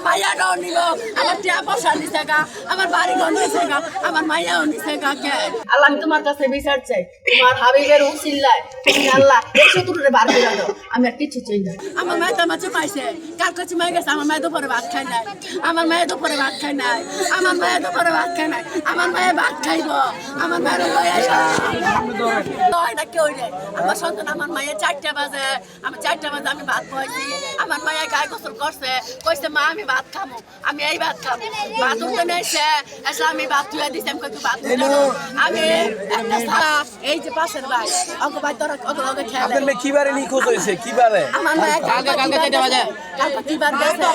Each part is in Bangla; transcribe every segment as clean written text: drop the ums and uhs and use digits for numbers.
মাইয়াটাও নিল, আমার টিয়া পয়সা নিছে গা, আমার বাড়ি ঘর নিছে গা, আমার মাইয়াও নিছে গা। কে আল্লাহ, আমি তোমার কাছে বিচার চাই, তোমার হাবিবের উসিলায় তুমি আল্লাহ এই শত্রুরে বার করে দাও। আমি আর কিছু চাই না। আমার মায়ের তো আমার চুপাইছে, কার কাছে মাই গেছে, আমার মায়ের দুপুরে ভাত খাই নাই, আমার মায়ের দুপুরে ভাত খাই নাই, আমার মায়ের দুপুরে ভাত খাই নাই, আমার মায়ের ভাত খাইব, আমার মায়ের লয় না কেউ নেই। আমার সন্তান, আমার মায়ের 4টা বাজে, আমার 4টা বাজে আমি ভাত খাইছি, আমার মায়ের গায়ে গোসল করছে, কইছে মা আমি ভাত খাবো, আমি এই ভাত খাবো, ভাত উঠে নিয়েছে, এসে আমি ভাত তুলে দিছি, আমি কই ভাত তুলে আমি একটা সাপ, এই যে পাশের ভাই অগো ভাই তোরা অগো খেলে। আপনার মেয়ে কিবারে নিখোঁজ হয়েছে? কিবারে? আমার মায়ের কালকে কিবার গেছে,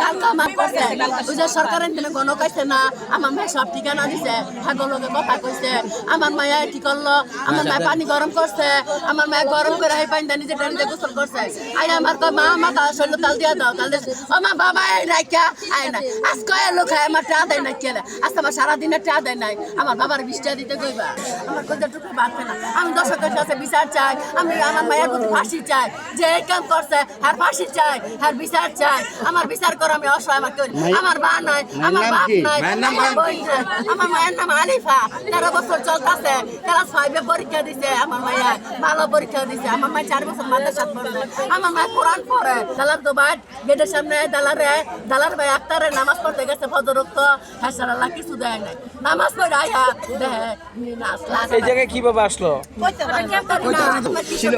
কালকে আমার করছে, ওই যে সরকারের দিনে গণ কাইছে না, আমার মেয়ে সব ঠিকানা দিছে, হাগো লোকে কথা কইছে। আমার মায়া কি করলো, আমার মায়ের পানি গরম করছে, আমার মায়ের গরম করে এই পানি নিজে নিজে গোসল করছে। আই আমার কয় মা মাথা শরীর তাল দিয়া দাও, তাল দিয়ে ও মা বাবা এই রাখা আয় না আজকে লোক আমার টা দেয় না কেলে, আজকে আমার সারাদিনের টা দেয় নাই, আমার বাবার 20 টাকা দিতে কইবা, আমার কইতে টুকু বাড়ছে না। আমি দর্শকের কাছে বিচার চাই, আমি আমার মায়ের প্রতি ফাঁসি চাই, যে এই কাম করছে আর ফাঁসি চাই, আর বিচার চাই, আমার বিচার করো। আমি অসহায়, আমার কেউ আমার মা নাই, আমার বাপ নাই, আমার বই নাই। আমার মায়ের নাম আলিফা, 13 বছর চলতেছে, ক্লাস 5 এ পরীক্ষা দিছে, আমার মায়ের ভালো পরীক্ষা দিছে। আমার মায়ের 4 বছর মাদ্রাসা পড়ছে, আমার মায়ের কোরআন পড়ে। দালার তো ভাই গেটের সামনে দালার ভাই আক্তারে নামাজ পড়তে গেছে, ফজর রক্ত হাসারাল্লাহ কিছু দেয় নাই, নামাজ পড়ে আয়া দেয়। এই জায়গায় কিভাবে আসলো? ছিল।